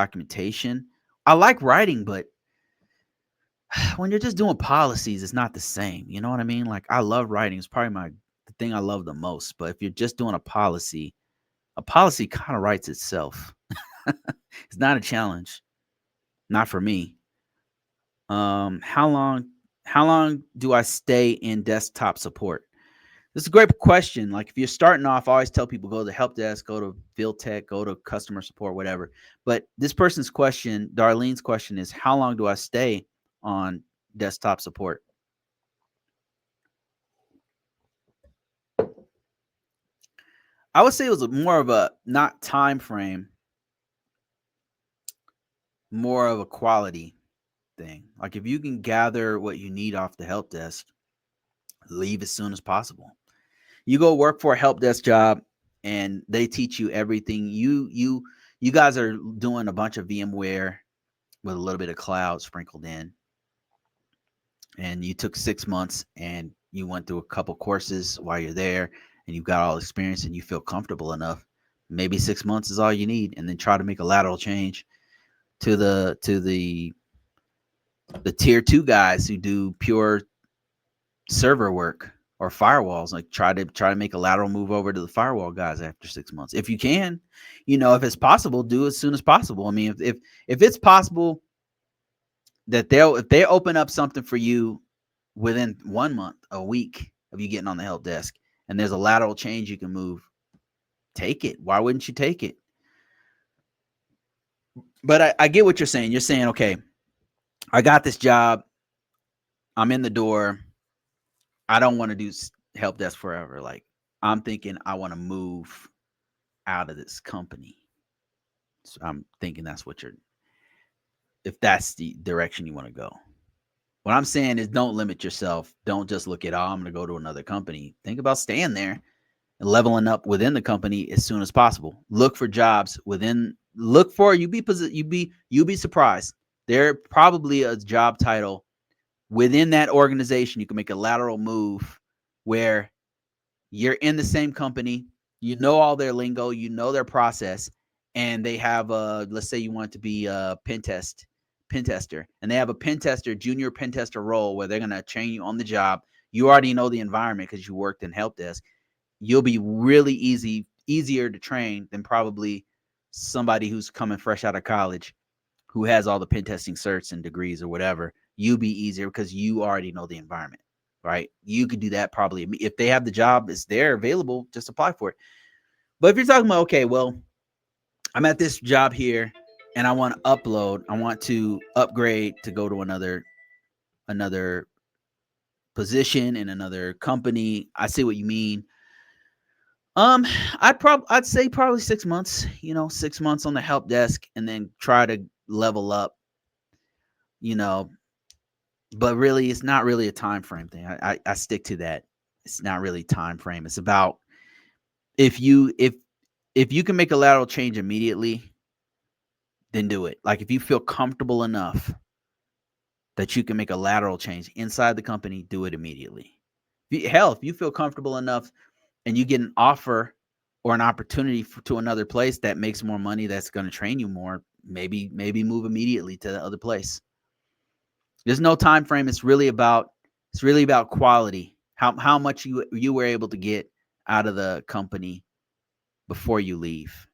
documentation. I like writing, but when you're just doing policies, it's not the same. You know what I mean? Like I love writing. It's probably the thing I love the most. But if you're just doing a policy kind of writes itself. It's not a challenge. Not for me. How long do I stay in desktop support? This is a great question. Like if you're starting off, I always tell people go to the help desk, go to field tech, go to customer support, whatever. But this person's question, Darlene's question is how long do I stay on desktop support? I would say it was more of a not time frame, more of a quality thing. Like if you can gather what you need off the help desk, leave as soon as possible. You go work for a help desk job and they teach you everything. You guys are doing a bunch of VMware with a little bit of cloud sprinkled in. And you took 6 months and you went through a couple courses while you're there and you've got all experience and you feel comfortable enough. Maybe 6 months is all you need, and then try to make a lateral change to the tier 2 guys who do pure server work or firewalls. Like try to make a lateral move over to the firewall guys after 6 months if you can. If it's possible, do it as soon as possible. I mean, if it's possible that if they open up something for you within 1 month, a week of you getting on the help desk, and there's a lateral change you can move, take it. Why wouldn't you take it? But I get what you're saying. You're saying, okay, I got this job. I'm in the door. I don't want to do help desk forever. Like I'm thinking I want to move out of this company. So I'm thinking if that's the direction you want to go. What I'm saying is don't limit yourself. Don't just look at, I'm going to go to another company. Think about staying there and leveling up within the company as soon as possible. Look for jobs you'd be surprised. There probably a job title within that organization. You can make a lateral move where you're in the same company, you know all their lingo, you know their process, and they have let's say you want to be a pen tester, and they have a junior pen tester role where they're going to train you on the job. You already know the environment because you worked in help desk. You'll be really easier to train than probably somebody who's coming fresh out of college who has all the pen testing certs and degrees or whatever. You'll be easier because you already know the environment, right? You could do that probably. If they have the job, it's there available, just apply for it. But if you're talking about, okay, well, I'm at this job here and I want to upgrade to go to another position in another company. I see what you mean. I'd say probably 6 months, 6 months on the help desk and then try to level up, you know, but really it's not really a time frame thing. I stick to that. It's not really time frame. It's about if you can make a lateral change immediately, then do it. Like if you feel comfortable enough that you can make a lateral change inside the company, do it immediately. If you feel comfortable enough and you get an offer or an opportunity to another place that makes more money, that's going to train you more, maybe move immediately to the other place. There's no time frame. It's really about quality. How much you were able to get out of the company before you leave,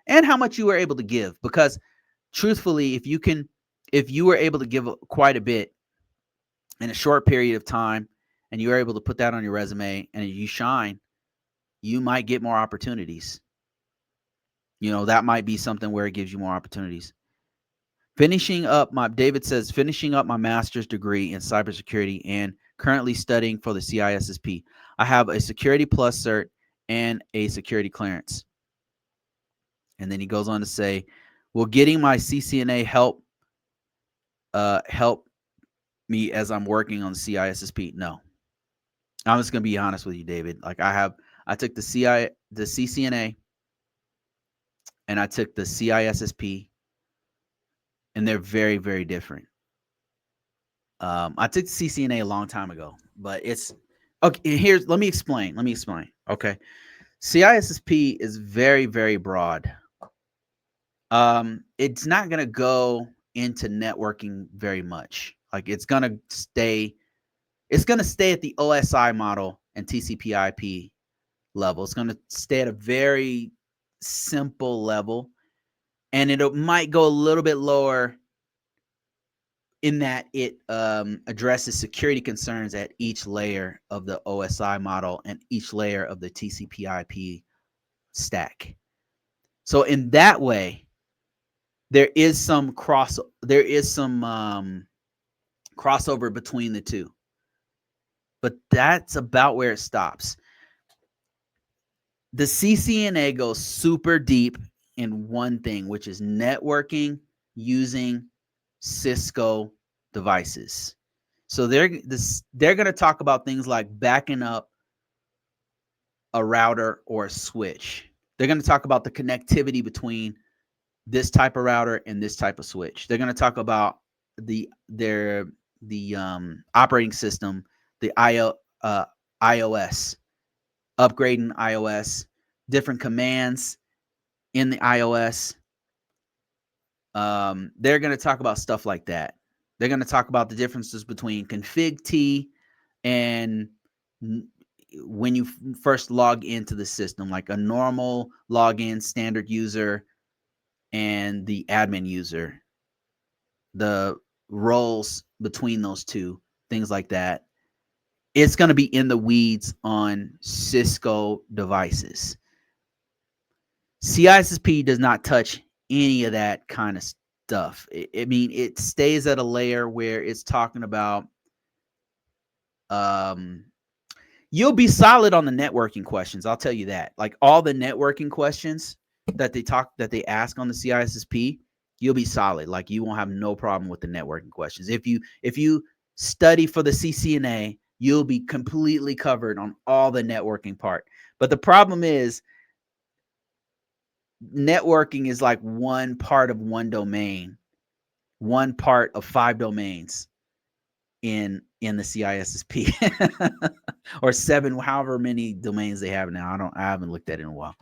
and how much you were able to give. Because truthfully, if you were able to give quite a bit in a short period of time, and you were able to put that on your resume and you shine, you might get more opportunities. That might be something where it gives you more opportunities. David says, finishing up my master's degree in cybersecurity and currently studying for the CISSP. I have a Security Plus cert and a security clearance. And then he goes on to say, will getting my CCNA help me as I'm working on the CISSP? No. I'm just going to be honest with you, David. Like I took the CCNA and I took the CISSP, and they're very, very different. I took the CCNA a long time ago, but it's okay. Let me explain. Okay. CISSP is very, very broad. It's not going to go into networking very much. Like it's going to stay at the OSI model and TCP/IP level. It's going to stay at a very simple level, and it might go a little bit lower in that it addresses security concerns at each layer of the OSI model and each layer of the TCP/IP stack. So in that way, there is some crossover between the two, but that's about where it stops. The CCNA goes super deep in one thing, which is networking using Cisco devices. So they're going to talk about things like backing up a router or a switch. They're going to talk about the connectivity between this type of router and this type of switch. They're going to talk about the operating system, the iOS, upgrading iOS, different commands in the iOS. They're going to talk about stuff like that. They're going to talk about the differences between config T and when you first log into the system, like a normal login standard user and the admin user, the roles between those two, things like that. It's going to be in the weeds on Cisco devices. CISSP does not touch any of that kind of stuff. I mean, it stays at a layer where it's talking about you'll be solid on the networking questions. I'll tell you that. Like all the networking questions that they ask on the CISSP, you'll be solid. Like you won't have no problem with the networking questions. If you study for the CCNA, you'll be completely covered on all the networking part. But the problem is networking is like one part of one domain, one part of 5 domains in the CISSP or 7, however many domains they have now. I haven't looked at it in a while,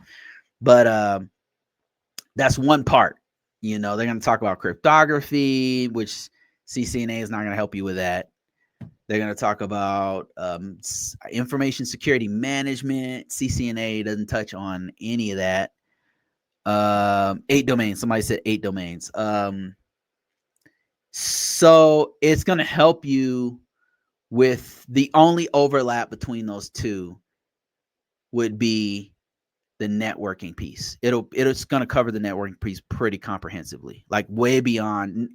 but that's one part. They're going to talk about cryptography, which CCNA is not going to help you with that. They're going to talk about information security management. CCNA doesn't touch on any of that. 8 domains. Somebody said 8 domains. So it's going to help you with the only overlap between those two would be the networking piece. It's going to cover the networking piece pretty comprehensively, like way beyond.